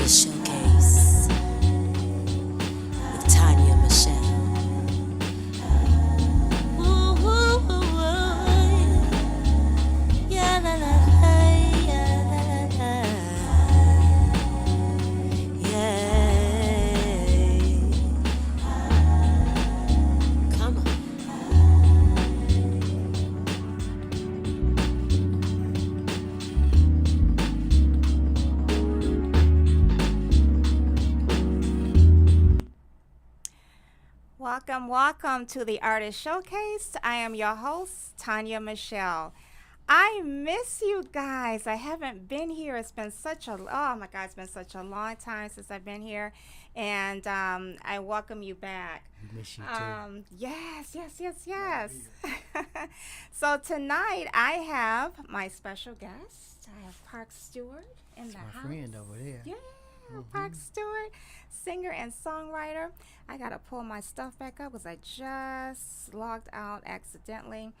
Artist Showcase with Tanya Michelle. Ooh, ooh, ooh, yeah, la, la, la, yeah, la, la, la, yeah. Come on. Welcome to the Artist Showcase. I am your host, Tanya Michelle. I miss you guys. I haven't been here. It's been oh my God, it's been such a long time since I've been here. And I welcome you back. We miss you too. Yes. So tonight I have my special guest. I have Park Stewart in the My house. friend over there. Yeah, Park Stewart, singer and songwriter. I gotta pull my stuff back up because I just logged out accidentally.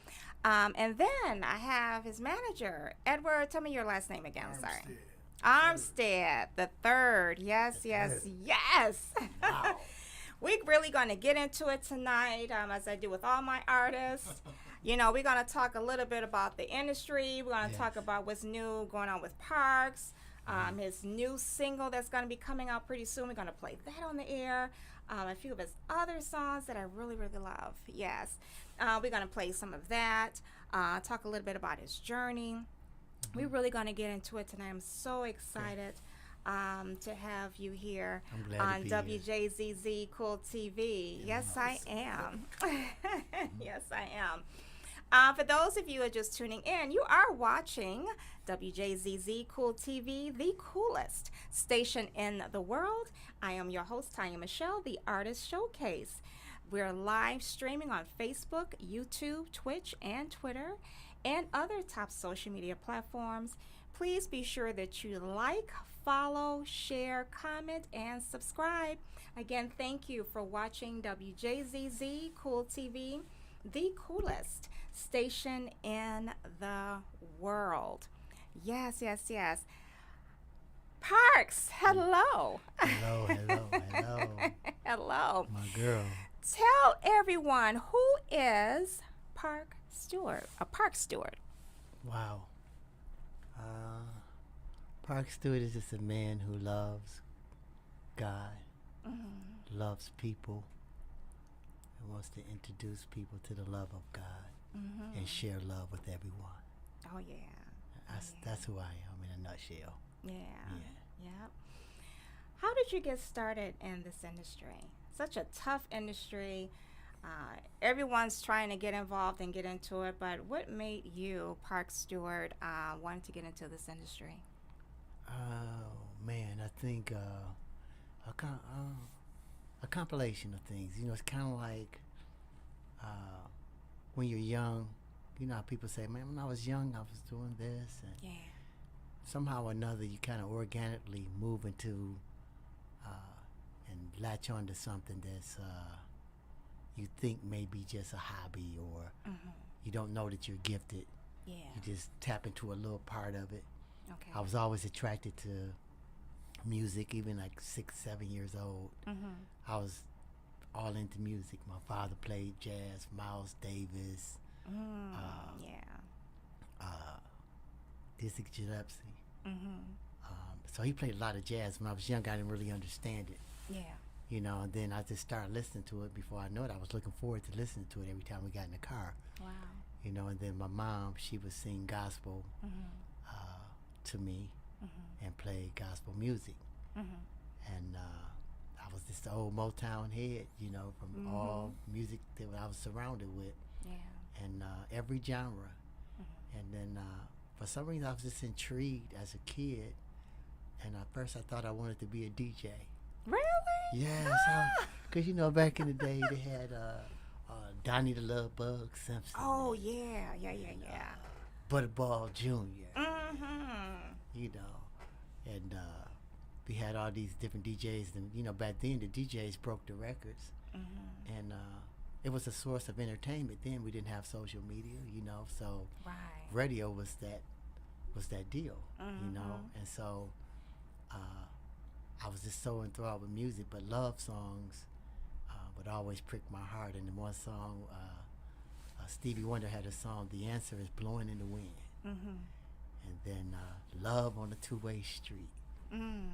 And then I have his manager, Edward. Tell me your last name again. Sorry. Armstead the third. Yes. Wow. We're really going to get into it tonight, as I do with all my artists. You know, we're going to talk a little bit about the industry. We're going to talk about what's new going on with Parks, his new single that's going to be coming out pretty soon. We're going to play that on the air. A few of his other songs that I really love. Yes. We're going to play some of that, talk a little bit about his journey. We're really going to get into it tonight. I'm so excited to have you here on Wjzz Cool TV. Yes, I am. Yes, I am. For those of you who are just tuning in, you are watching Wjzz Cool TV, the coolest station in the world. I am your host, Tanya Michelle, the Artist Showcase. We're live streaming on Facebook, YouTube, Twitch, and Twitter, and other top social media platforms. Please be sure that you like, follow, share, comment, and subscribe. Again, thank you for watching Wjzz Cool TV, the coolest station in the world. Yes. Parks, hello. Hello. Hello. My girl. Tell everyone, who is Park Stewart? Park Stewart. Wow. Park Stewart is just a man who loves God, loves people, and wants to introduce people to the love of God and share love with everyone. Oh, yeah. That's who I am in a nutshell. Yeah. How did you get started in this industry? Such a tough industry. Everyone's trying to get involved and get into it, but what made you, Park Stewart, want to get into this industry? Oh man, I think a compilation of things. You know, it's kind of like when you're young. You know how people say, "Man, when I was young, I was doing this," and somehow or another, you kind of organically move into and latch onto something that's you think may be just a hobby, or you don't know that you're gifted. Yeah. You just tap into a little part of it. Okay. I was always attracted to music, even like 6, 7 years old. I was all into music. My father played jazz, Miles Davis, Dizzy Gillespie. So he played a lot of jazz. When I was young, I didn't really understand it. Yeah. You know, and then I just started listening to it. Before I know it, I was looking forward to listening to it every time we got in the car. Wow. You know, and then my mom, she would sing gospel to me and play gospel music. And I was just the old Motown head, you know, from all music that I was surrounded with. Yeah. And every genre. And then for some reason I was just intrigued as a kid. And at first I thought I wanted to be a DJ. Really? Yes, because you know back in the day they had Donnie the Love Bug Simpson. Oh yeah. Butterball Jr. You know, and we had all these different DJs, and you know back then the DJs broke the records, and it was a source of entertainment. Then we didn't have social media, you know, so radio was that deal, you know, and so I was just so enthralled with music, but love songs would always prick my heart. And in one song, Stevie Wonder had a song, "The Answer Is Blowing in the Wind." Mhm. And then "Love on a Two-Way Street." Mm.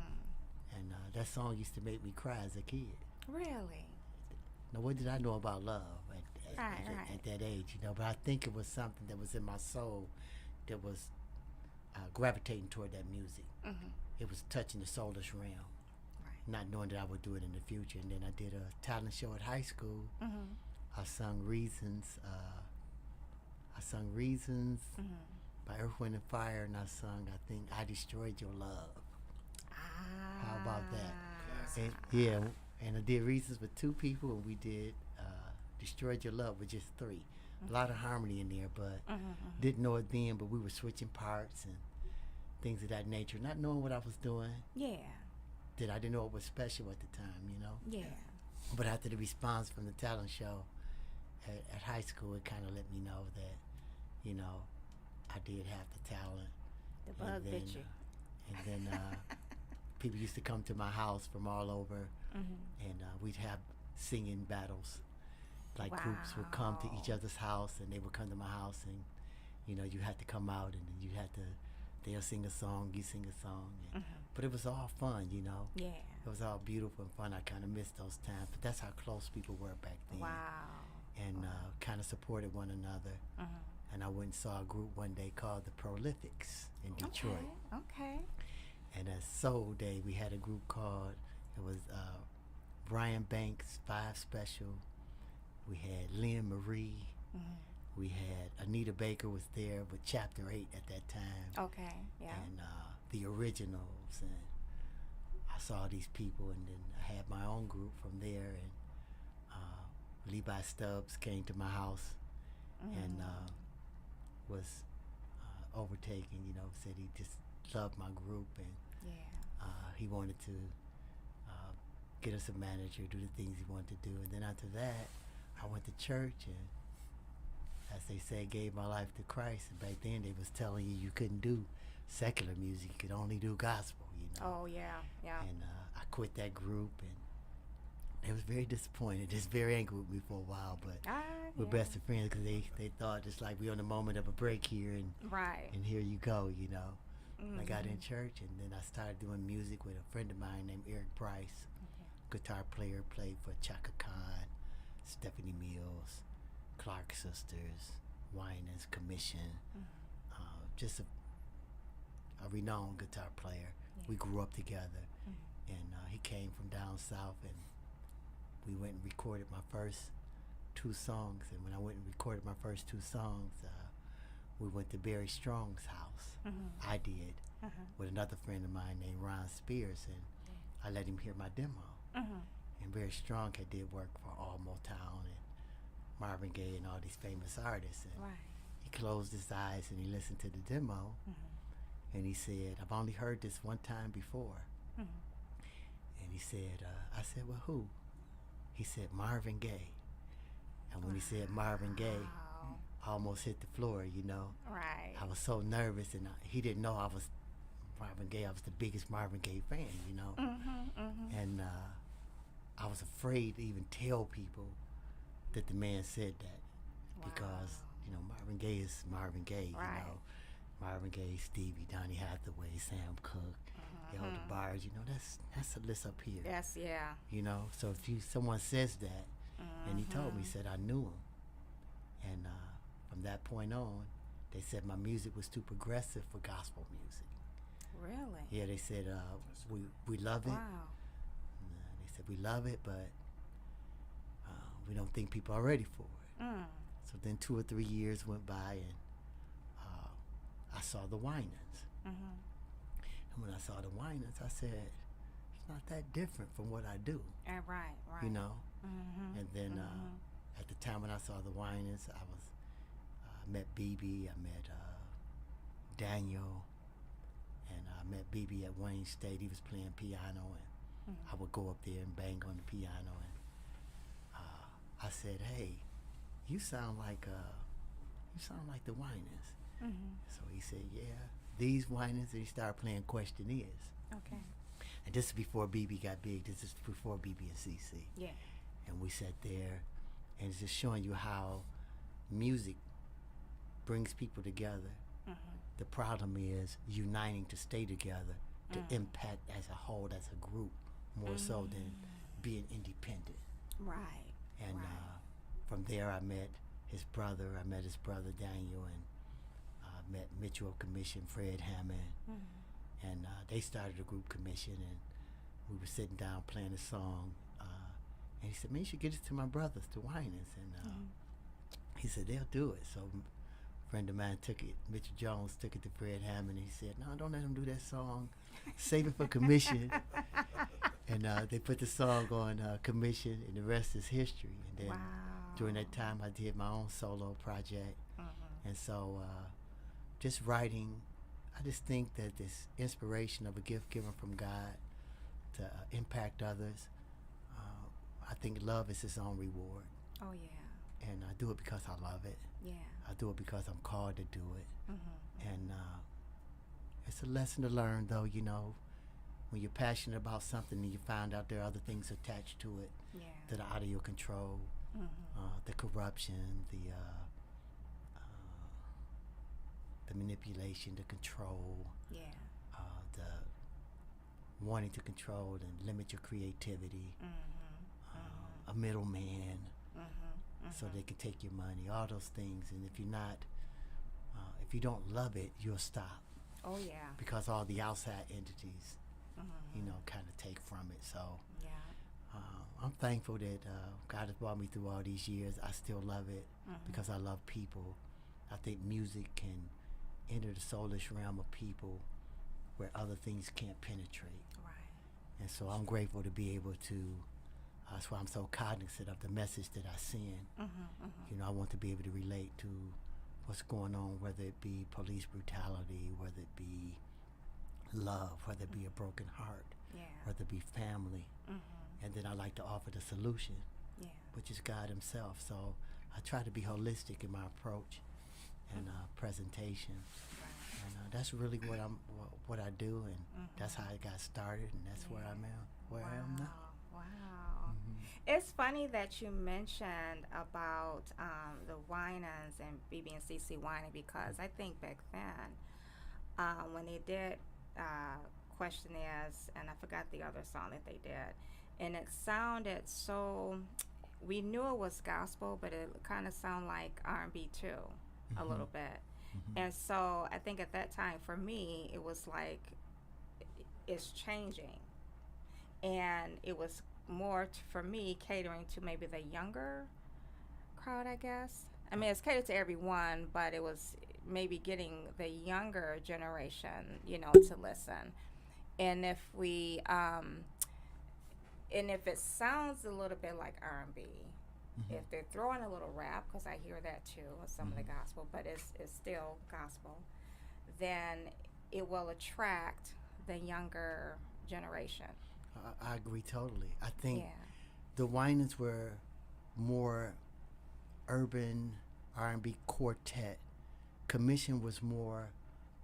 And that song used to make me cry as a kid. Really? Now, what did I know about love Right. at that age, you know? But I think it was something that was in my soul that was gravitating toward that music. Mhm. It was touching the soulless realm, Right. not knowing that I would do it in the future. And then I did a talent show at high school. Mhm. I sung Reasons. Mhm. by Earth, Wind, and Fire, and I sung, I think, "I Destroyed Your Love." How about that? And, yeah, and I did Reasons with 2 people, and we did Destroyed Your Love with just 3. A lot of harmony in there, but didn't know it then, but we were switching parts and things of that nature, not knowing what I was doing. Yeah. I didn't know it was special at the time, you know? Yeah. But after the response from the talent show at high school, it kind of let me know that, you know, I did have the talent. The bug bit you. And then people used to come to my house from all over, and we'd have singing battles. Like groups would come to each other's house, and they would come to my house, and you know, you had to come out, and then you had to. They'll sing a song, you sing a song, and, but it was all fun, you know. Yeah. It was all beautiful and fun. I kind of missed those times, but that's how close people were back then. Wow. And kind of supported one another. And I went and saw a group one day called the Prolifics in Detroit. Okay. And at Soul Day, we had a group called, it was Brian Banks, 5 Special. We had Lynn Marie. We had Anita Baker was there with Chapter 8 at that time. Okay. Yeah. And the Originals. And I saw these people, and then I had my own group from there. And Levi Stubbs came to my house and was overtaken, you know, said he just loved my group, and he wanted to get us a manager, do the things he wanted to do. And then after that, I went to church, and as they say, gave my life to Christ. And back then they was telling you couldn't do secular music, you could only do gospel, you know. Oh, yeah. And I quit that group, and they was very disappointed, just very angry with me for a while, but we're best of friends, because they thought it's like we're on the moment of a break here, and and here you go, you know. I got in church, and then I started doing music with a friend of mine named Eric Price, guitar player, played for Chaka Khan, Stephanie Mills, Clark Sisters, Winans Commission, just a renowned guitar player. We grew up together, and he came from down south, and we went and recorded my first 2 songs. And when I went and recorded my first 2 songs, we went to Barry Strong's house. I did, with another friend of mine named Ron Spears, and I let him hear my demo. And Barry Strong had did work for All Motown and Marvin Gaye and all these famous artists. And he closed his eyes and he listened to the demo, and he said, "I've only heard this one time before." And he said, I said, "Well, who?" He said, "Marvin Gaye." And when he said Marvin Gaye, I almost hit the floor, you know. I was so nervous, and he didn't know I was Marvin Gaye. I was the biggest Marvin Gaye fan, you know. And I was afraid to even tell people that the man said that, because, you know, Marvin Gaye is Marvin Gaye, you know. Marvin Gaye, Stevie, Donny Hathaway, Sam Cooke, Elder Barge, you know, that's a list up here. Yes, yeah. You know, so if someone says that, and he told me, he said I knew him. And from that point on, they said my music was too progressive for gospel music. Really? Yeah, they said we love it. Wow. They said we love it, but we don't think people are ready for it. So then 2 or 3 years went by, and I saw the Winans. And when I saw the Winans, I said, it's not that different from what I do. Right. You know? And then at the time when I saw the Winans, I met BB, I met Daniel, and I met BB at Wayne State. He was playing piano, and I would go up there and bang on the piano, and I said, "Hey, you sound like the Winans." So he said, "Yeah, these Winans." And he started playing Questionnaires. Okay. And this is before BB got big. This is before BB and CC. Yeah. And we sat there, and it's just showing you how music brings people together. The problem is uniting to stay together, to impact as a whole, as a group, more so than being independent. Right. And right. From there, I met his brother. I met his brother Daniel, and met Mitchell Commission, Fred Hammond, and they started a group commission, and we were sitting down playing a song, and he said, "Man, you should get it to my brothers, the Winans," and he said they'll do it. So a friend of mine took it, Mitchell Jones took it to Fred Hammond, and he said, "No, don't let them do that song. Save it for commission." And they put the song on commission, and the rest is history. And then during that time, I did my own solo project, and so just writing. I just think that this inspiration of a gift given from God to impact others. I think love is its own reward. Oh yeah. And I do it because I love it. Yeah. I do it because I'm called to do it. And it's a lesson to learn, though, you know, when you're passionate about something and you find out there are other things attached to it, that are out of your control, the corruption, the manipulation, the control, the wanting to control and limit your creativity, a middleman, so they can take your money, all those things. And if you're not, if you don't love it, you'll stop. Oh yeah. Because all the outside entities, you know, kind of take from it. So I'm thankful that God has brought me through all these years. I still love it because I love people. I think music can enter the soulish realm of people where other things can't penetrate. Right. And so I'm grateful to be able to, that's why I'm so cognizant of the message that I send. You know, I want to be able to relate to what's going on, whether it be police brutality, whether it be love, whether it be a broken heart, whether it be family. And then I like to offer the solution, which is God himself. So I try to be holistic in my approach and presentation. And that's really what I do, and that's how I got started, and that's where I'm at, where I am now. Wow. It's funny that you mentioned about the Winans and BB and CC Winan, because I think back then when they did questionnaires, and I forgot the other song that they did, and it sounded so, we knew it was gospel, but it kind of sounded like R&B too, a little bit. And so I think at that time for me, it was like, it's changing. And it was more for me catering to maybe the younger crowd, I guess. I mean, it's catered to everyone, but it was maybe getting the younger generation, you know, to listen. And if we, and if it sounds a little bit like R&B, if they're throwing a little rap, because I hear that too, with some of the gospel, but it's still gospel, then it will attract the younger generation. I agree totally. I think the Winans were more urban R&B quartet. Commission was more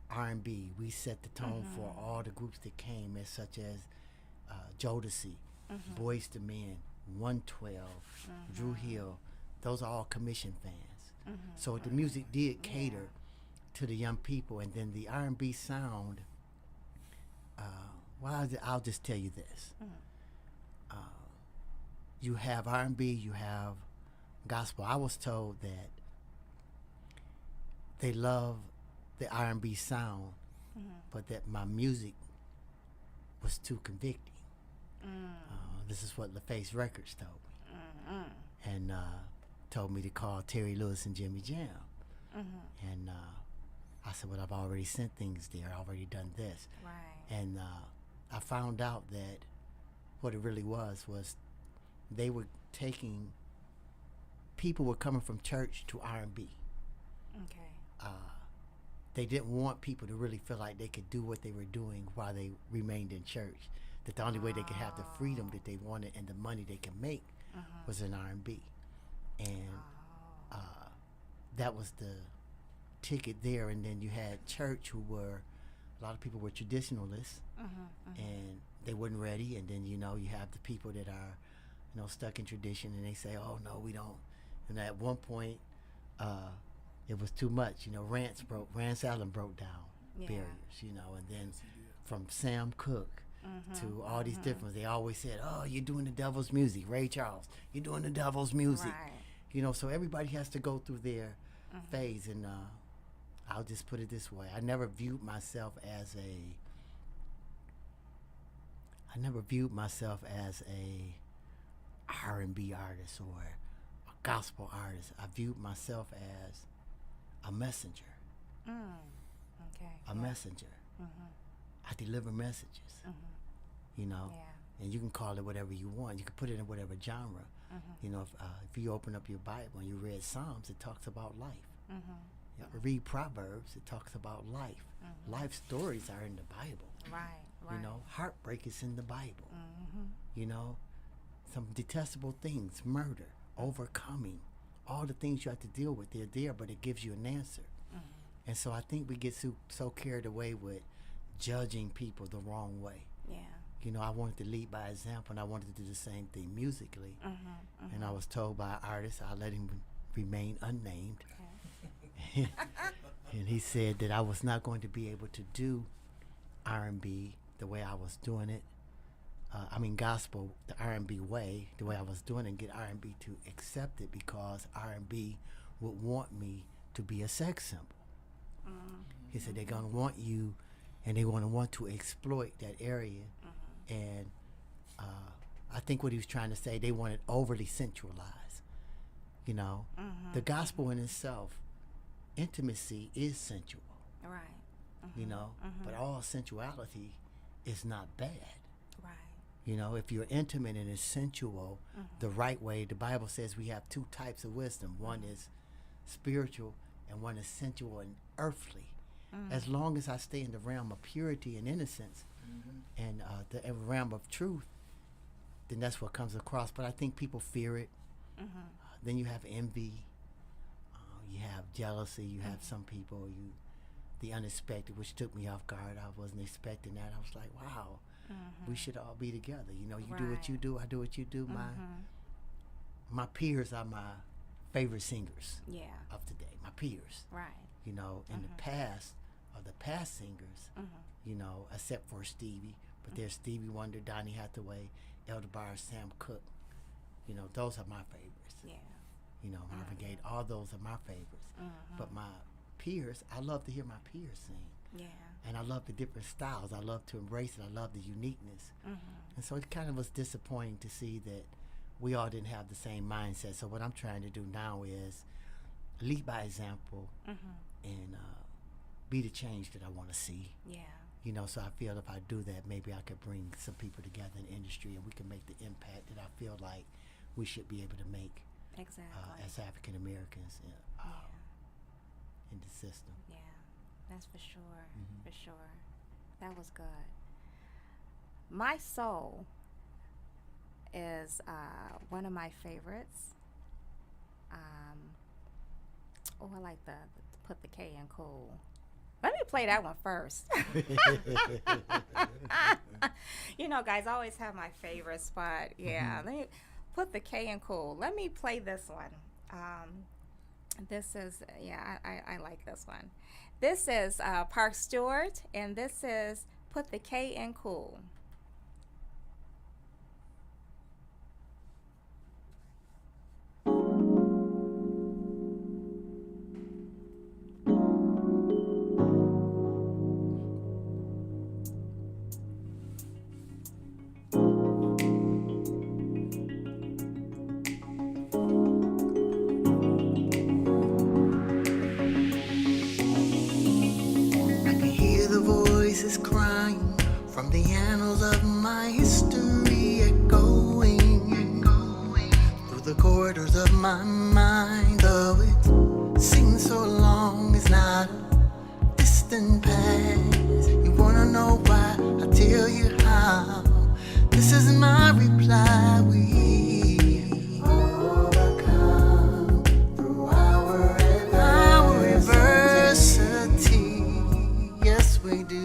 R&B. We set the tone for all the groups that came, as such as Jodeci, Boyz II Men, 112, Drew Hill. Those are all commission fans. So the music did cater to the young people, and then the R&B sound. Well, I'll just tell you this: you have R&B, you have gospel. I was told that they love the R&B sound, but that my music was too convicting. This is what LaFace Records told me, and told me to call Terry Lewis and Jimmy Jam. And I said, well, I've already sent things there. I've already done this. Right. And I found out that what it really was they were taking, people were coming from church to R&B. Okay. They didn't want people to really feel like they could do what they were doing while they remained in church. That the only way they could have the freedom that they wanted and the money they could make was in R&B. And that was the ticket there. And then you had church, who were a lot of people were traditionalists, and they weren't ready. And then you have the people that are stuck in tradition, and they say, oh no, we don't. And at one point it was too much. Rance Allen broke down barriers, and then from Sam Cooke to all these different, they always said, oh, you're doing the devil's music. Ray Charles, you're doing the devil's music. Right. So everybody has to go through their phase. And I'll just put it this way. I never viewed myself as a R&B artist or a gospel artist. I viewed myself as a messenger. Okay. A messenger. I deliver messages. And you can call it whatever you want. You can put it in whatever genre. If you open up your Bible and you read Psalms, it talks about life. Read Proverbs, it talks about life. Life stories are in the Bible. Right. Heartbreak is in the Bible. Some detestable things, murder, overcoming, all the things you have to deal with, they're there, but it gives you an answer. And so I think we get so carried away with judging people the wrong way. Yeah. I wanted to lead by example, and I wanted to do the same thing musically. And I was told by an artist, I'll let him remain unnamed. Okay. And he said that I was not going to be able to do R&B the way I was doing it. Gospel, the R&B way, the way I was doing it, and get R&B to accept it, because R&B would want me to be a sex symbol. He said they're going to want you, and they're going to want to exploit that area. And I think what he was trying to say, they want it overly centralized. The gospel in itself, intimacy is sensual. Right. But all sensuality is not bad. Right. If you're intimate and it's sensual, the right way, the Bible says we have two types of wisdom. One is spiritual and one is sensual and earthly. As long as I stay in the realm of purity and innocence and the realm of truth, then that's what comes across. But I think people fear it. Then you have envy, you have jealousy, you have some people, the unexpected, which took me off guard. I wasn't expecting that. I was like, wow, we should all be together. You do what you do, I do what you do. My peers are my favorite singers of today, my peers. Right. In the past, of the past singers, except for Stevie, but there's Stevie Wonder, Donny Hathaway, Elder Bar, Sam Cooke. Those are my favorites. Yeah. Marvin Gaye, all those are my favorites. But my peers, I love to hear my peers sing. Yeah. And I love the different styles. I love to embrace it. I love the uniqueness. And so it kind of was disappointing to see that we all didn't have the same mindset. So what I'm trying to do now is lead by example and be the change that I want to see. Yeah. So I feel if I do that, maybe I could bring some people together in the industry and we can make the impact that I feel like we should be able to make as African Americans in the system. Yeah, that's for sure. For sure. That was good. My Soul is one of my favorites. I like the put the K in cool. Let me play that one first. Guys, I always have my favorite spot. Yeah, let me put the K in cool. Let me play this one. This is, I like this one. This is Park Stewart, and this is Put the K in Cool. Voices crying from the annals of my history, echoing through the corridors of my mind. Though it seems so long, it's not a distant past. You wanna know why? I tell you how. This is my reply. We overcome through our adversity. Yes, we do.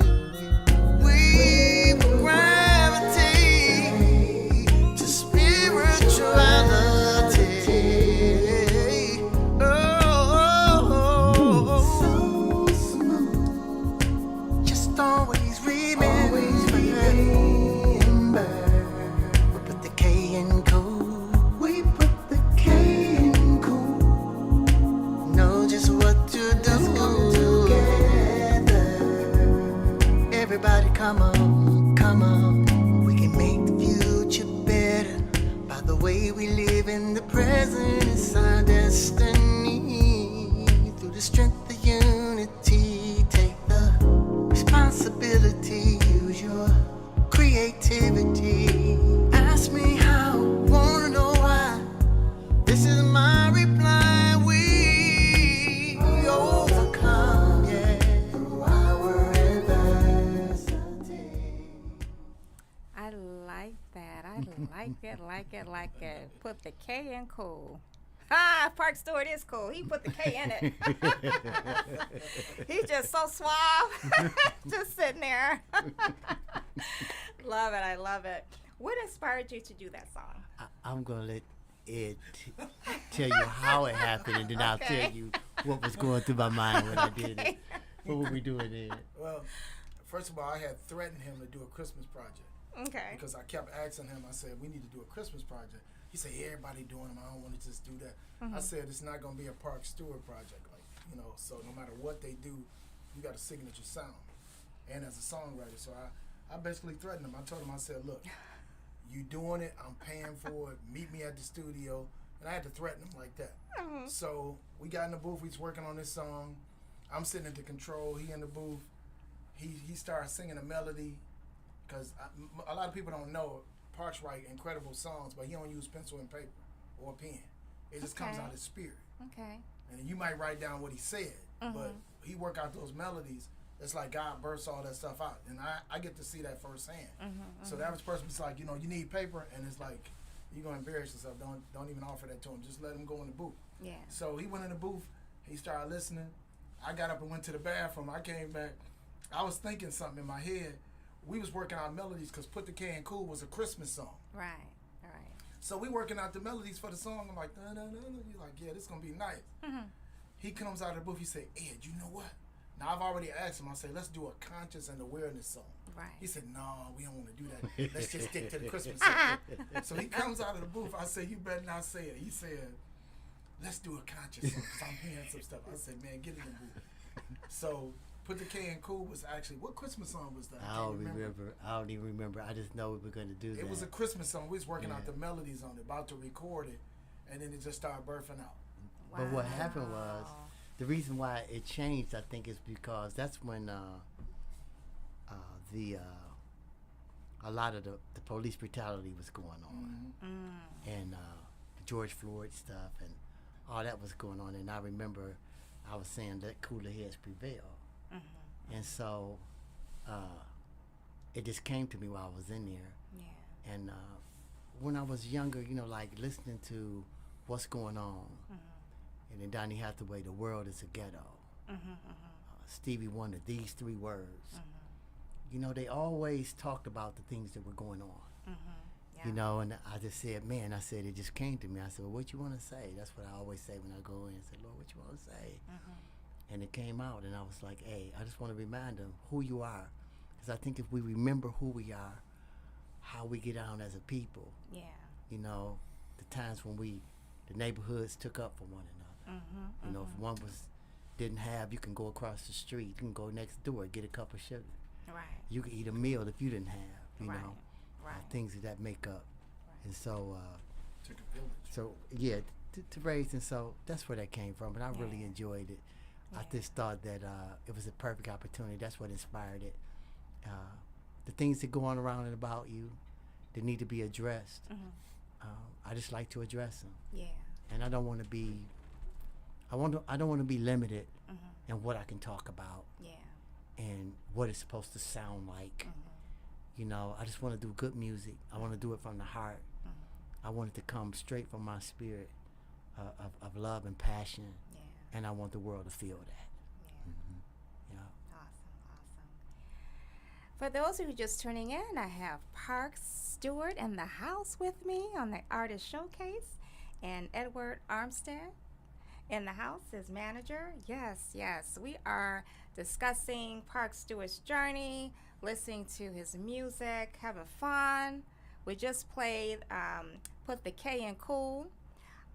in the present is our destiny. Through the strength of unity, take the responsibility. Use your creativity. Ask me how, wanna know why. This is my reply. We overcome, yeah, through our adversity. I like that. I like it. Put the K in cool. Park Stewart is cool. He put the K in it. He's just so suave. Just sitting there. Love it. I love it. What inspired you to do that song? I'm going to let Ed tell you how it happened, and then I'll tell you what was going through my mind when I did it. What were we doing, Ed? Well, first of all, I had threatened him to do a Christmas project. Okay. Because I kept asking him, I said, we need to do a Christmas project. He said, everybody doing them. I don't want to just do that. I said, it's not going to be a Park Stewart project. So no matter what they do, you got a signature sound. And as a songwriter, so I basically threatened him. I told him, I said, look, you doing it, I'm paying for it, meet me at the studio. And I had to threaten him like that. So we got in the booth, we was working on this song. I'm sitting at the control, he in the booth. He started singing a melody, because a lot of people don't know, Parks write incredible songs, but he don't use pencil and paper or pen. It just comes out of his spirit. Okay. And you might write down what he said, but he work out those melodies. It's like God bursts all that stuff out, and I get to see that firsthand. So the average person's like, you need paper, and it's like, you're gonna embarrass yourself. Don't even offer that to him. Just let him go in the booth. Yeah. So he went in the booth. He started listening. I got up and went to the bathroom. I came back. I was thinking something in my head. We was working out melodies because "Put the K in Cool" was a Christmas song. Right. So we working out the melodies for the song. I'm like, da, da, da, da. He's like, yeah, this gonna be nice. He comes out of the booth. He said, Ed, you know what? Now I've already asked him. I said, let's do a conscious and awareness song. Right. He said, no, we don't want to do that. Let's just stick to the Christmas song. So he comes out of the booth. I said, you better not say it. He said, let's do a conscious song because I'm hearing some stuff. I said, man, get in the booth. So "Put the K in Cool" was actually, what Christmas song was that? I don't remember. I don't even remember. I just know we were going to do that. It was a Christmas song. We was working out the melodies on it, about to record it, and then it just started birthing out. Wow. But what happened was, the reason why it changed, I think, is because that's when a lot of the police brutality was going on, and the George Floyd stuff and all that was going on. And I remember I was saying that cooler heads prevail, and so it just came to me while I was in there. Yeah. And when I was younger, like listening to what's going on. And then Donny Hathaway, "The World is a Ghetto." Stevie Wonder, "These Three Words." They always talked about the things that were going on. Yeah. And I just said, man, it just came to me. I said, well, what you want to say? That's what I always say when I go in. I said, Lord, what you want to say? And it came out, and I was like, hey, I just want to remind them who you are. Because I think if we remember who we are, how we get on as a people, the times when the neighborhoods took up for one another. If one didn't have, you can go across the street, you can go next door, get a cup of sugar. Right. You can eat a meal if you didn't have, Right. things that make up. And so, Took a village. so yeah, to raise, and so that's where that came from. And I really enjoyed it. I just thought that it was a perfect opportunity. That's what inspired it. The things that go on around and about you that need to be addressed, I just like to address them. Yeah. And I don't want to be. I don't want to be limited in what I can talk about. Yeah. And what it's supposed to sound like. I just want to do good music. I want to do it from the heart. I want it to come straight from my spirit of love and passion. Yeah. And I want the world to feel that. Yeah. Awesome. For those who are just tuning in, I have Park Stewart in the house with me on the Artist Showcase, and Edward Armstead in the house, his manager. Yes, we are discussing Park Stewart's journey, listening to his music, having fun. We just played "Put the K in Cool."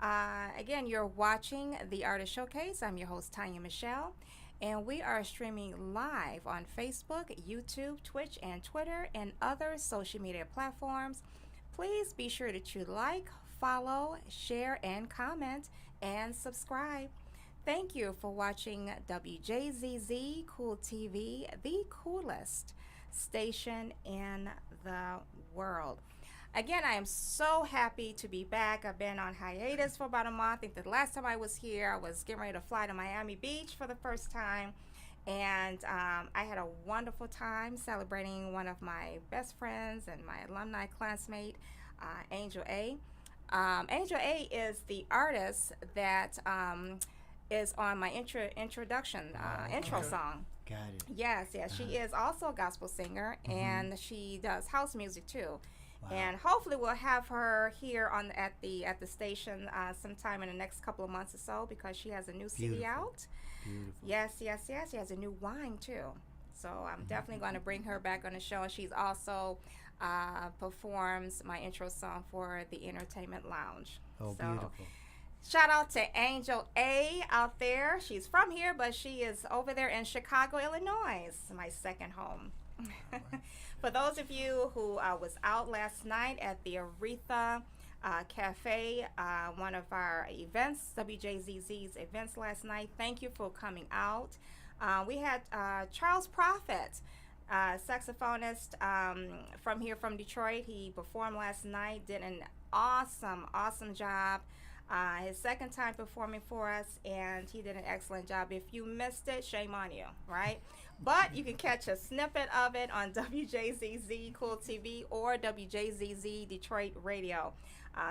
Again, you're watching the Artist Showcase. I'm your host, Tanya Michelle, and we are streaming live on Facebook, YouTube, Twitch, and Twitter, and other social media platforms. Please be sure that you like, follow, share, and comment, and subscribe. Thank you for watching WJZZ Cool TV, the coolest station in the world. Again, I am so happy to be back. I've been on hiatus for about a month. I think the last time I was here, I was getting ready to fly to Miami Beach for the first time. And I had a wonderful time celebrating one of my best friends and my alumni classmate, Angel A. Angel A is the artist that is on my introduction intro song. Got it. Yes, she is also a gospel singer, and she does house music too. Wow. And hopefully we'll have her here on at the station sometime in the next couple of months or so, because she has a new CD Beautiful. out. Beautiful. Yes. She has a new wine too. So I'm definitely going to bring her back on the show. And she's also performs my intro song for the Entertainment Lounge. Oh, so, beautiful. shout out to Angel A out there. She's from here, but she is over there in Chicago, Illinois, my second home. For those of you who was out last night at the Aretha Cafe, one of our events, WJZZ's events last night, thank you for coming out. We had Charles Prophet, saxophonist from here from Detroit. He performed last night, did an awesome job. His second time performing for us, and he did an excellent job. If you missed it, shame on you, right? But you can catch a snippet of it on WJZZ Cool TV or WJZZ Detroit Radio.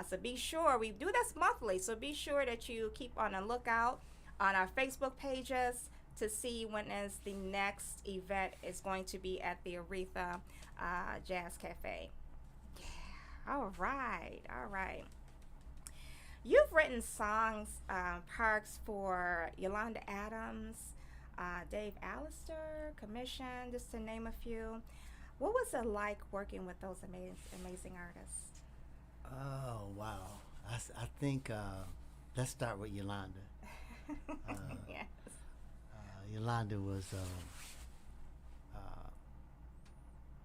So be sure, we do this monthly, so be sure that you keep on the lookout on our Facebook pages to see when is the next event is going to be at the Aretha Jazz Cafe. Yeah, all right. You've written songs, Parks, for Yolanda Adams, Dave Allister, Commission, just to name a few. What was it like working with those amazing artists? Oh, wow. I think, let's start with Yolanda. Yes. Yolanda was,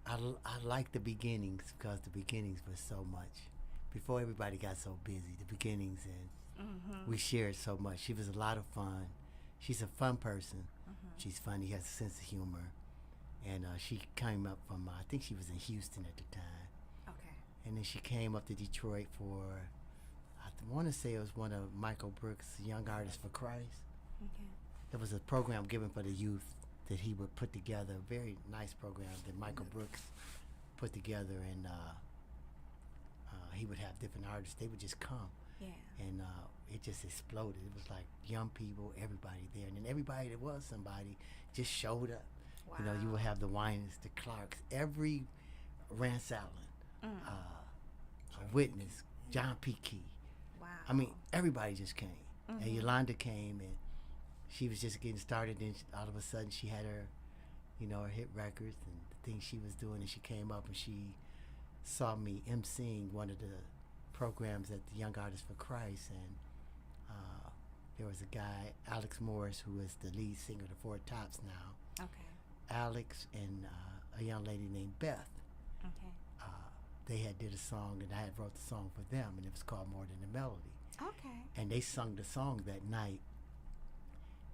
I like the beginnings, because the beginnings were so much. Before everybody got so busy, the beginnings, and we shared so much. She was a lot of fun. She's a fun person. She's funny, has a sense of humor. And she came up from, I think she was in Houston at the time. Okay. And then she came up to Detroit for, I want to say it was one of Michael Brooks' Young Artists for Christ. Okay. There was a program given for the youth that he would put together, a very nice program that Michael Brooks put together, and he would have different artists. They would just come. Yeah. And it just exploded. It was like young people, everybody there. And then everybody that was somebody just showed up. Wow. You know, you would have the Winans, the Clarks, every Rance Allen, Witness, John P. Key. Wow. I mean, everybody just came. And Yolanda came, and she was just getting started, and all of a sudden she had her, you know, her hit records and the things she was doing, and she came up and she saw me emceeing one of the programs at the Young Artists for Christ, and there was a guy, Alex Morris, who is the lead singer of the Four Tops now. Okay. Alex and a young lady named Beth. Okay. They had did a song, and I had wrote the song for them, and it was called More Than a Melody. Okay. And they sung the song that night,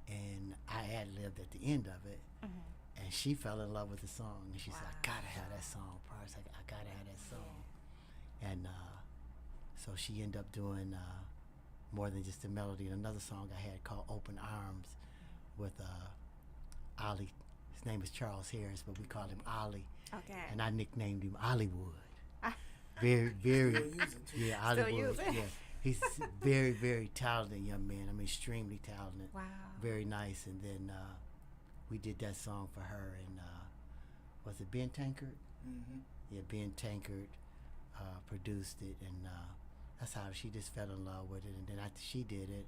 and I ad-libbed at the end of it, and she fell in love with the song, and she said, I gotta have that song, Parks. I gotta have that song. And so she ended up doing More Than Just a Melody, and another song I had called Open Arms with Ollie. His name is Charles Harris, but we call him Ollie. Okay. And I nicknamed him Hollywood. Very, very, yeah, Hollywood. use it. Yeah, he's very, very talented young man. I mean, extremely talented. Wow. Very nice. And then we did that song for her, and was it Ben Tankard? Yeah, Ben Tankard produced it, and that's how she just fell in love with it. And then after she did it,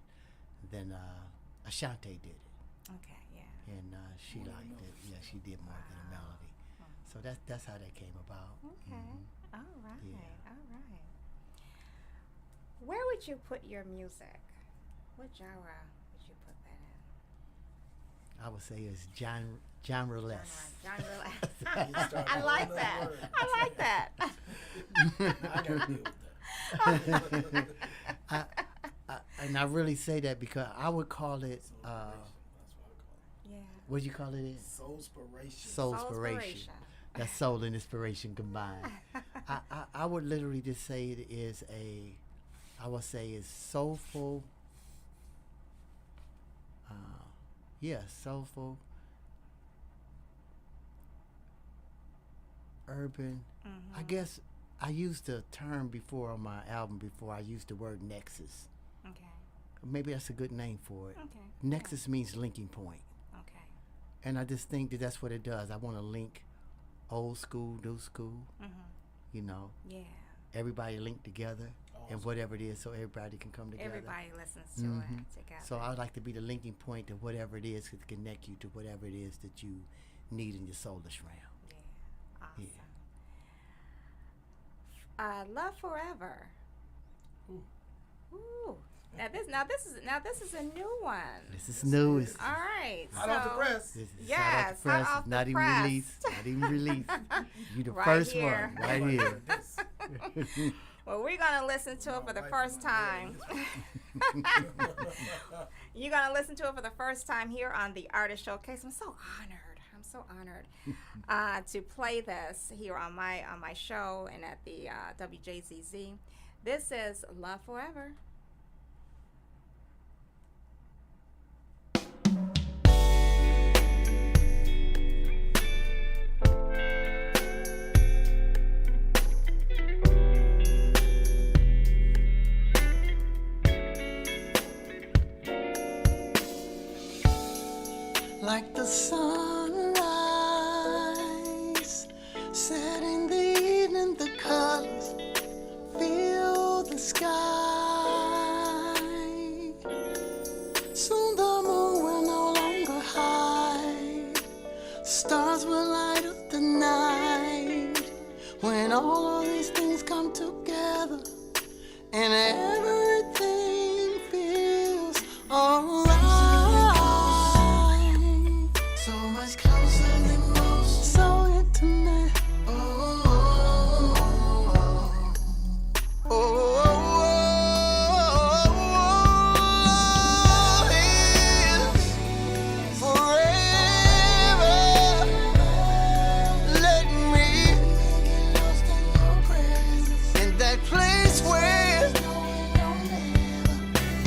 then Ashanti did it. Okay. Yeah. And she liked it. Yeah, she did More Than a Melody. So that's how that came about. Okay. All right. Yeah. All right. Where would you put your music? What genre would you put that in? I would say it's genre-less. Genre-less. I like that. I like that. I gotta deal with that. I, and I really say that because I would call it, That's what I call it. Yeah. what do you call it? Soulspiration. Soulspiration. That's soul and inspiration combined. I would literally just say it is I would say it's soulful. Soulful, urban. I guess I used the term before on my album before. I used the word nexus. Okay. Maybe that's a good name for it. Okay. Nexus means linking point. Okay. And I just think that that's what it does. I want to link old school, new school, you know, Yeah. everybody linked together and whatever it is so everybody can come together. Everybody listens to it together. So I would like to be the linking point to whatever it is to connect you to whatever it is that you need in your soulish realm. Yeah. Awesome. Yeah. Love Forever. Ooh. Now this is a new one. This is new. is. It's All right. Hot off the so- press. this is Yes, hot off the press. hot off It's the not even press. released. Not even released. You the Right first here. one right here. Well, we're gonna listen to it for the first time. You're gonna listen to it for the first time here on the Artist Showcase. I'm so honored to play this here on my show and at the WJZZ. This is Love Forever. Like the sunrise, set in the evening, the colors fill the sky. Soon the moon will no longer hide, stars will light up the night. When all of these things come together and everything feels alright. So much closer than most, so intimate. Oh, oh, oh, love is forever. Let me get lost in your presence, in that place where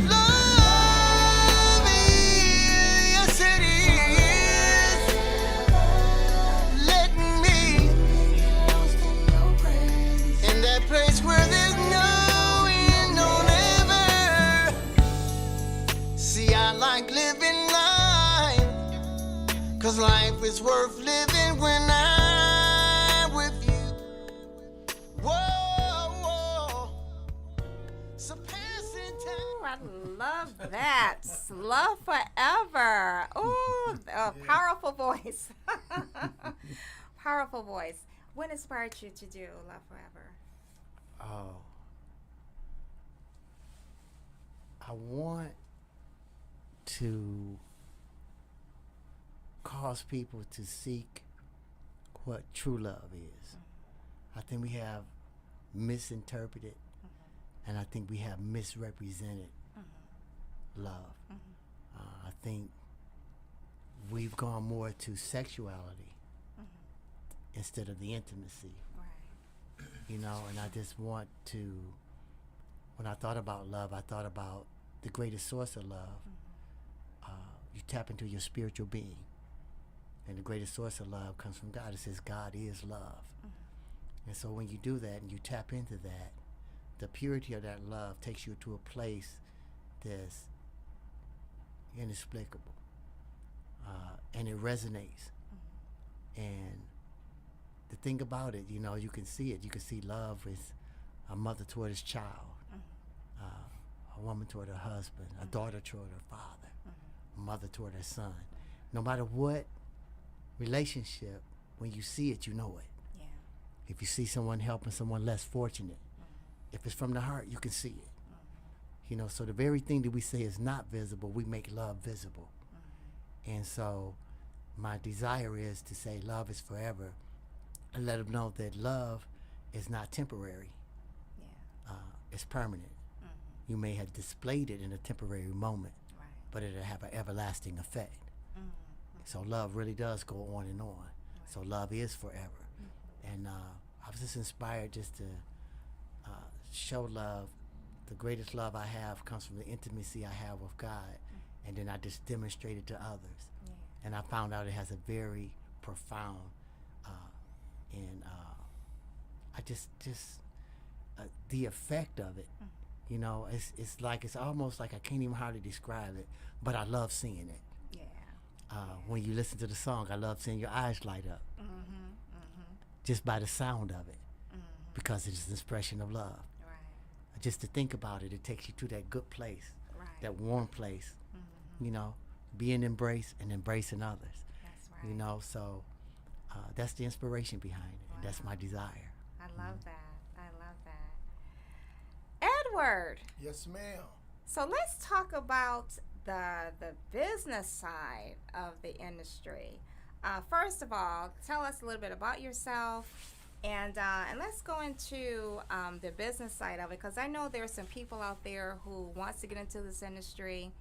love is. Yes, it is. Let me get lost in your presence, in that place where there's no end, no never. See, I like living life, 'cause life is worth living when I'm with you. Whoa, whoa. Surpassing time. Ooh, I love that. Love Forever. Ooh, a powerful voice. Powerful voice. What inspired you to do Love Forever? Oh. I want to cause people to seek what true love is. I think we have misinterpreted and I think we have misrepresented love. I think we've gone more to sexuality instead of the intimacy. Right. You know, and I just want to, when I thought about love, I thought about the greatest source of love. You tap into your spiritual being, and the greatest source of love comes from God. It says God is love. And so when you do that and you tap into that, the purity of that love takes you to a place that's inexplicable, and it resonates. And the thing about it, you know, you can see it. You can see love with a mother toward his child, a woman toward her husband, a daughter toward her father, a mother toward her son. No matter what relationship, when you see it, you know it. Yeah. If you see someone helping someone less fortunate, if it's from the heart, you can see it. You know, so the very thing that we say is not visible, we make love visible. And so my desire is to say love is forever and let them know that love is not temporary. Yeah. is permanent. You may have displayed it in a temporary moment, Right. but it'll have an everlasting effect. So love really does go on and on. So love is forever. And I was just inspired just to show love. The greatest love I have comes from the intimacy I have with God, and then I just demonstrate it to others. Yeah. And I found out it has a very profound and I just the effect of it. You know, it's like, it's almost like I can't even hardly describe it, but I love seeing it. Yeah. When you listen to the song, I love seeing your eyes light up just by the sound of it, because it's an expression of love. Right. Just to think about it, it takes you to that good place, Right. that warm place, you know, being embraced and embracing others, That's right. you know. So that's the inspiration behind it. And that's my desire. I love that. I love that. Edward. Yes, ma'am. So let's talk about the business side of the industry. First of all, tell us a little bit about yourself, and let's go into the business side of it, because I know there's some people out there who wants to get into this industry,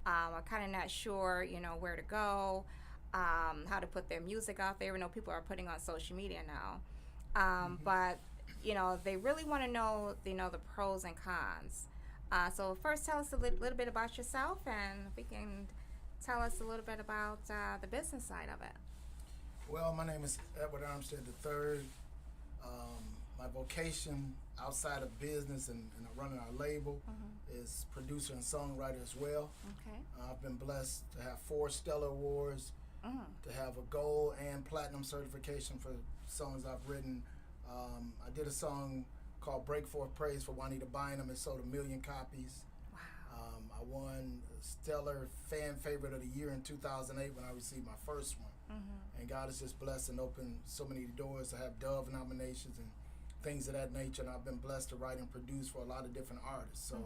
are kind of not sure, you know, where to go, how to put their music out there. I know people are putting on social media now, but you know, they really want to know, you know, the pros and cons. So first, tell us a little bit about yourself, and if we can tell us a little bit about the business side of it. Well, my name is Edward Armstead III. My vocation outside of business and running our label is producer and songwriter as well. Okay. I've been blessed to have 4 Stellar Awards, to have a gold and platinum certification for songs I've written. I did a song called Break Forth Praise for Juanita Bynum. It sold 1 million copies. Wow. I won Stellar Fan Favorite of the Year in 2008 when I received my first one. And God has just blessed and opened so many doors to have Dove nominations and things of that nature. And I've been blessed to write and produce for a lot of different artists. So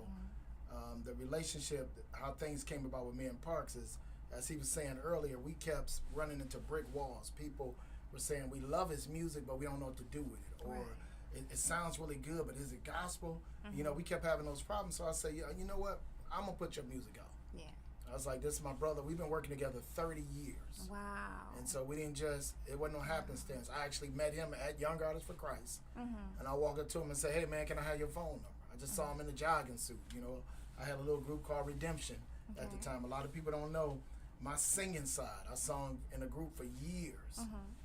the relationship, how things came about with me and Parks is, as he was saying earlier, we kept running into brick walls. People were saying, we love his music, but we don't know what to do with it. Or it sounds really good, but is it gospel? You know, we kept having those problems. So I said, yeah, you know what? I'm going to put your music out. Yeah. I was like, this is my brother. We've been working together 30 years. Wow. And so we didn't just, it wasn't no happenstance. I actually met him at Young Artists for Christ. And I walked up to him and said, hey, man, can I have your phone number? I just saw him in a jogging suit. You know, I had a little group called Redemption at the time. A lot of people don't know my singing side. I sung in a group for years,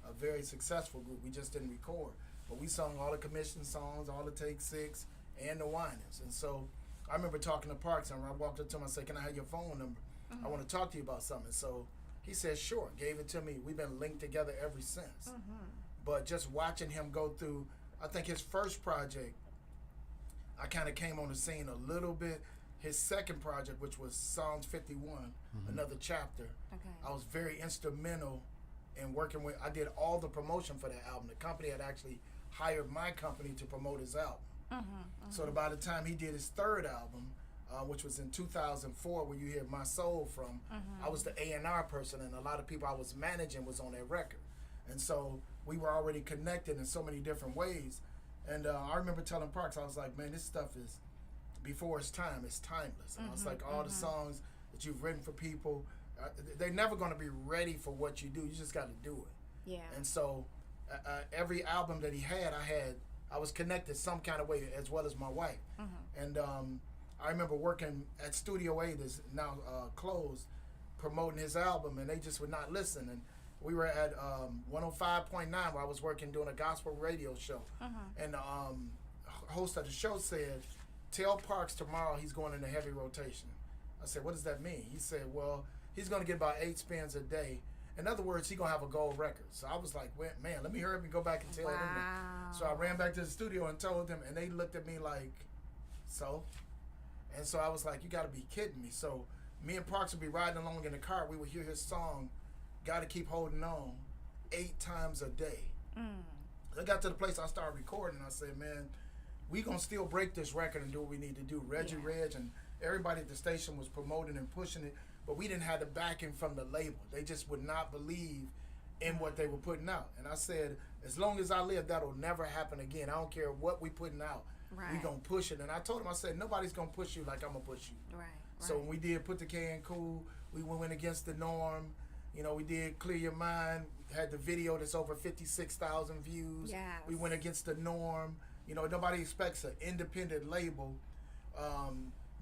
a very successful group. We just didn't record. But we sung all the commissioned songs, all the Take 6, and the whinings. And so I remember talking to Parks, and I walked up to him and said, can I have your phone number? I want to talk to you about something. So he said, sure, gave it to me. We've been linked together ever since. But just watching him go through, I think his first project, I kind of came on the scene a little bit. His second project, which was Psalms 51, another chapter, I was very instrumental in working with, I did all the promotion for that album. The company had actually hired my company to promote his album. So by the time he did his third album, which was in 2004, where you hear My Soul from, I was the A&R person, and a lot of people I was managing was on that record. And so we were already connected in so many different ways. And I remember telling Parks, I was like, man, this stuff is before its time, it's timeless. And I was like, all the songs that you've written for people, they're never going to be ready for what you do. You just got to do it. Yeah. And so every album that he had, I was connected some kind of way, as well as my wife. And I remember working at Studio A that's now closed, promoting his album, and they just would not listen. And we were at 105.9 where I was working doing a gospel radio show. And the host of the show said, tell Parks tomorrow he's going into heavy rotation. I said, what does that mean? He said, well, he's going to get about 8 spins a day. In other words, he's going to have a gold record. So I was like, well, man, let me hurry up and go back and tell them that. So I ran back to the studio and told them, and they looked at me like, so? And so I was like, you got to be kidding me. So me and Parks would be riding along in the car. We would hear his song, Gotta Keep Holding On, 8 times a day. I got to the place I started recording, and I said, man, we going to still break this record and do what we need to do. Reggie Reg and everybody at the station was promoting and pushing it, but we didn't have the backing from the label. They just would not believe in what they were putting out. And I said, as long as I live, that'll never happen again. I don't care what we putting out. Right. We gonna push it. And I told him, I said, nobody's gonna push you like I'm gonna push you. Right. So when we did Put the K in Cool, we went against the norm. You know, we did Clear Your Mind. Had the video that's over 56,000 views. Yes. We went against the norm. You know, nobody expects an independent label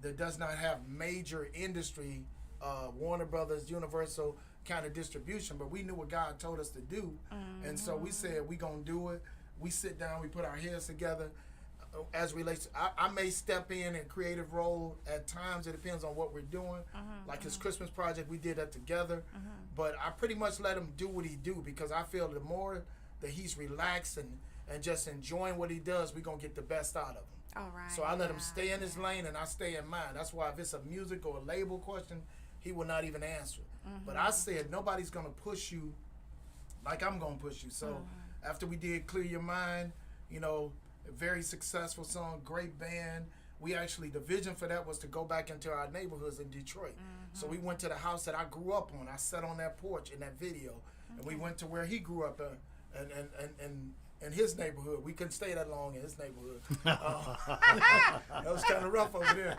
that does not have major industry, Warner Brothers, Universal kind of distribution. But we knew what God told us to do. And so we said, we gonna do it. We sit down, we put our heads together. As relates, I may step in creative role at times. It depends on what we're doing. Like his Christmas project, we did that together. But I pretty much let him do what he do, because I feel the more that he's relaxed and just enjoying what he does, we're gonna get the best out of him. All right. So I let him stay in his lane, and I stay in mine. That's why if it's a music or a label question, he will not even answer. But I said, nobody's gonna push you like I'm gonna push you. So after we did Clear Your Mind, you know, a very successful song, great band. We actually, the vision for that was to go back into our neighborhoods in Detroit. So we went to the house that I grew up on. I sat on that porch in that video, and we went to where he grew up in his neighborhood. We couldn't stay that long in his neighborhood. That was kind of rough over there.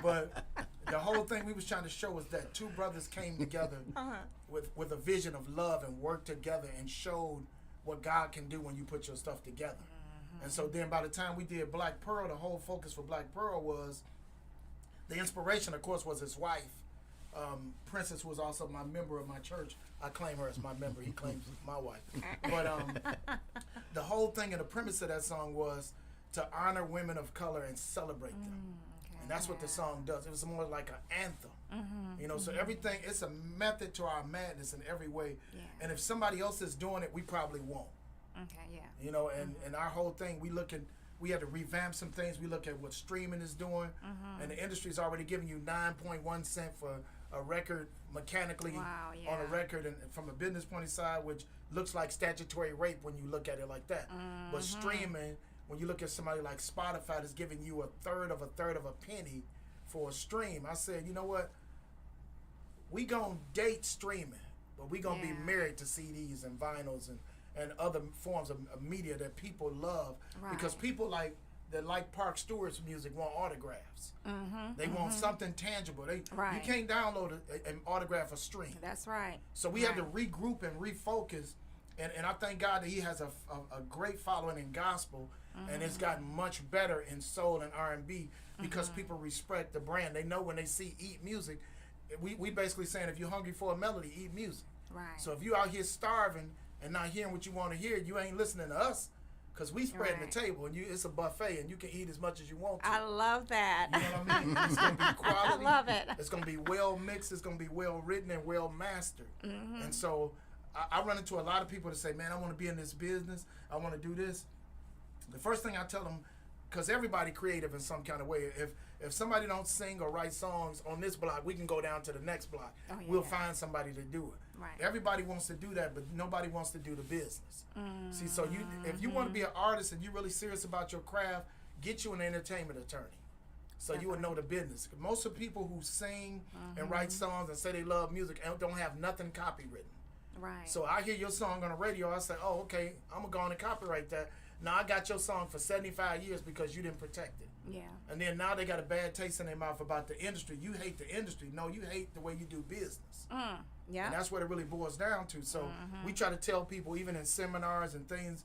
But the whole thing we was trying to show was that two brothers came together with a vision of love and worked together and showed what God can do when you put your stuff together. And so then by the time we did Black Pearl, the whole focus for Black Pearl was, the inspiration, of course, was his wife. Princess was also my member of my church. I claim her as my member. He claims my wife. But the whole thing and the premise of that song was to honor women of color and celebrate them. And that's what the song does. It was more like an anthem. You know, so everything, it's a method to our madness in every way. Yeah. And if somebody else is doing it, we probably won't. Okay, yeah. You know, and our whole thing, we had to revamp some things. We look at what streaming is doing, and the industry's already giving you 9.1 cents for a record mechanically on a record, and from a business point of side, which looks like statutory rape when you look at it like that. But streaming, when you look at somebody like Spotify, is giving you a third of a penny for a stream. I said, you know what? We gonna date streaming, but we gonna be married to CDs and vinyls and other forms of media that people love, because people that like Park Stewart's music want autographs. They want something tangible. You can't download an autograph or stream. That's right. So we had to regroup and refocus, and I thank God that he has a great following in gospel, and it's gotten much better in soul and R&B, because people respect the brand. They know when they see Eat Music, we basically saying, if you're hungry for a melody, eat music. Right. So if you out here starving and not hearing what you want to hear, you ain't listening to us, because we spreading the table, and it's a buffet, and you can eat as much as you want to. I love that. You know what I mean? It's going to be quality. I love it. It's going to be well mixed. It's going to be well written and well mastered. And so I run into a lot of people that say, man, I want to be in this business. I want to do this. The first thing I tell them, because everybody creative in some kind of way. If somebody don't sing or write songs on this block, we can go down to the next block. We'll find somebody to do it. Right. Everybody wants to do that, but nobody wants to do the business. See, so if you want to be an artist and you're really serious about your craft, get you an entertainment attorney, so you would know the business. Most of the people who sing and write songs and say they love music and don't have nothing copywritten. Right. So I hear your song on the radio, I say, oh, okay, I'm going to go on and copyright that. Now I got your song for 75 years because you didn't protect it. Yeah. And then now they got a bad taste in their mouth about the industry. You hate the industry. No, you hate the way you do business. Yeah. And that's what it really boils down to. So we try to tell people, even in seminars and things,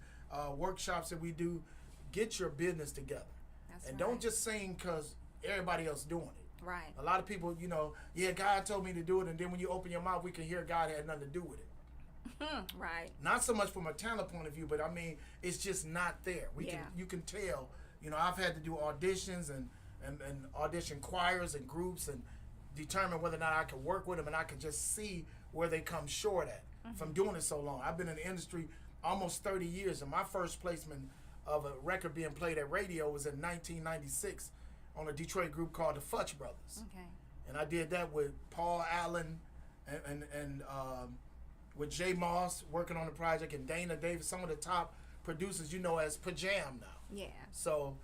workshops that we do, get your business together. And don't just sing because everybody else doing it. Right. A lot of people, you know, God told me to do it, and then when you open your mouth, we can hear God had nothing to do with it. Right. Not so much from a talent point of view, but I mean, it's just not there. You can tell. You know, I've had to do auditions and audition choirs and groups and determine whether or not I can work with them, and I can just see where they come short at from doing it so long. I've been in the industry almost 30 years, and my first placement of a record being played at radio was in 1996 on a Detroit group called the Futch Brothers. Okay. And I did that with Paul Allen and with Jay Moss working on the project, and Dana Davis, some of the top producers you know as Pajam now. Yeah. So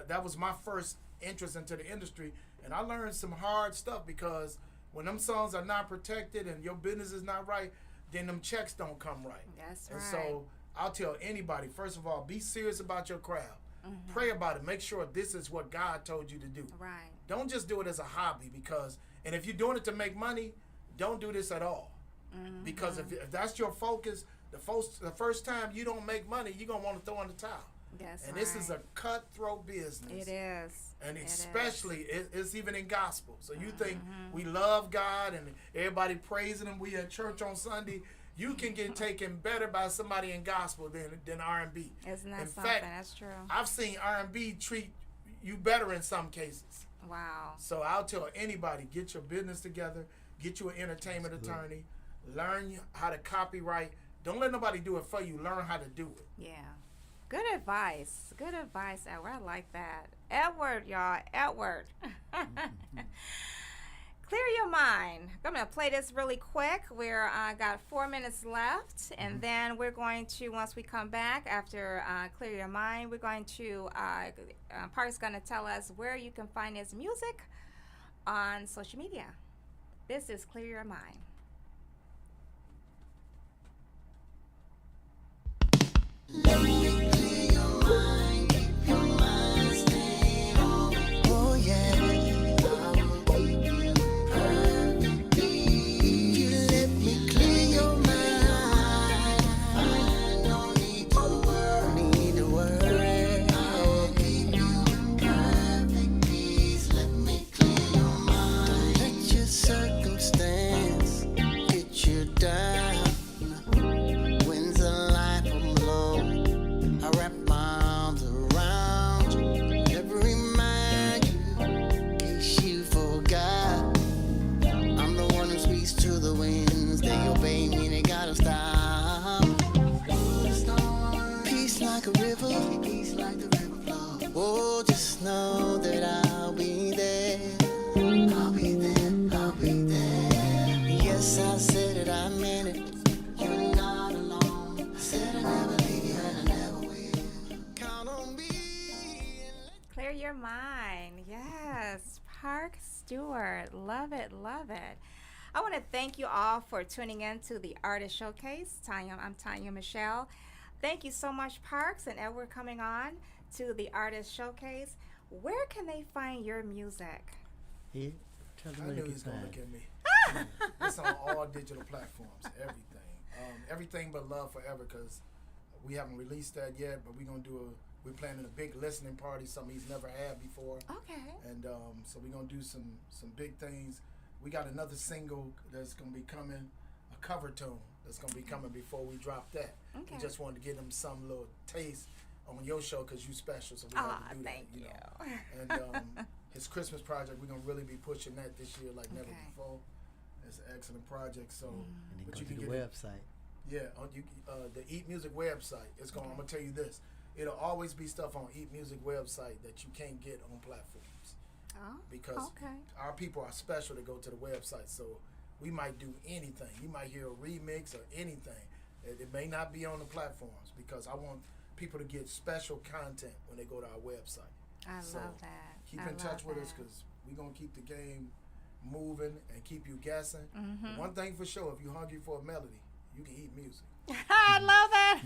that was my first interest into the industry, and I learned some hard stuff, because when them songs are not protected and your business is not right, then them checks don't come right. That's and right. So I'll tell anybody, first of all, be serious about your craft. Pray about it. Make sure this is what God told you to do. Right. Don't just do it as a hobby and if you're doing it to make money, don't do this at all. Because if that's your focus, the first time you don't make money, you're going to want to throw in the towel. That's and right. this is a cutthroat business. It is. And especially, it's even in gospel. So you think we love God and everybody praising Him. We at church on Sunday. You can get taken better by somebody in gospel than R&B. Isn't that in something? fact, That's true. I've seen R&B treat you better in some cases. Wow. So I'll tell anybody, get your business together, get you an entertainment attorney, learn how to copyright. Don't let nobody do it for you. Learn how to do it. Yeah. Good advice. Good advice, Edward. I like that. Edward, y'all. Edward. Clear your mind. I'm going to play this really quick. We're got 4 minutes left, and then we're going to, once we come back after Clear Your Mind, we're going to, Park's going to tell us where you can find his music on social media. This is Clear Your Mind. Let me clear your mind, keep your mind stayed on me. Oh yeah, I will keep you perfect peace. You let me clear your mind. I don't need to worry. I will keep you perfect peace. Let me clear your mind. Don't let your circumstance get you down. I wrap my arms around you, never remind you, in case you forgot. I'm the one who speaks to the winds, they obey me, they gotta stop. Peace like a river, peace like the river flow. Oh, just know that I'll be there. I'll be there, I'll be there. Yes, I said it, I meant it. You're not alone. I said I never leave you and I never will. Clear your mind. Yes. Park Stewart. Love it. Love it. I want to thank you all for tuning in to the Artist Showcase. I'm Tanya Michelle. Thank you so much, Parks and Edward, coming on to the Artist Showcase. Where can they find your music? Yeah, tell them I where knew they he can was going to find look it. at me. It's on all digital platforms, everything. Everything but Love Forever, because we haven't released that yet, but we're planning a big listening party, something he's never had before. Okay. And so we're going to do some big things. We got another single that's going to be coming, a cover tune that's going to be coming before we drop that. Okay. We just wanted to give them some little taste on your show because you're special, so we have to do thank that. you. Know? And his Christmas project, we're going to really be pushing that this year like never Okay. before. It's an excellent project. So, And then but go you to can the get it. website. Yeah, on the Eat Music website. It's going. I'm gonna tell you this. It'll always be stuff on Eat Music website that you can't get on platforms Oh, because okay. our people are special to go to the website. So we might do anything. You might hear a remix or anything. It may not be on the platforms because I want people to get special content when they go to our website. I So love that. Keep I in touch love with us that. because we're gonna keep the game moving and keep you guessing. Mhm. One thing for sure, if you're hungry for a melody, you can eat music. I love that.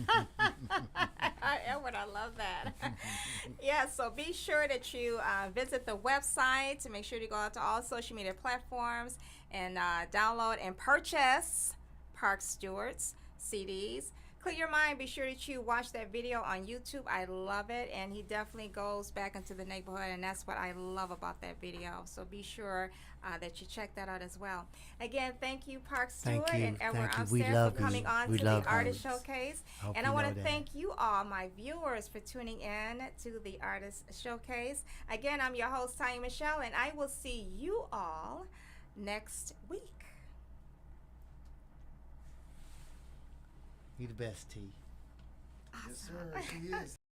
Edward, I love that. Yeah, so be sure that you visit the website to make sure to go out to all social media platforms and download and purchase Park Stewart's CDs. Clear Your Mind, be sure that you watch that video on YouTube. I love it, and he definitely goes back into the neighborhood, and that's what I love about that video. So be sure that you check that out as well. Again, thank you, Park Stewart Thank you. and Edward Thank you. We Umstead love for coming you. on We to love the Artist you. Showcase. Hope And you I want know to that. thank you all, my viewers, for tuning in to the Artist Showcase. Again, I'm your host, Tanya Michelle, and I will see you all next week. You the best, T. Yes, sir. She is.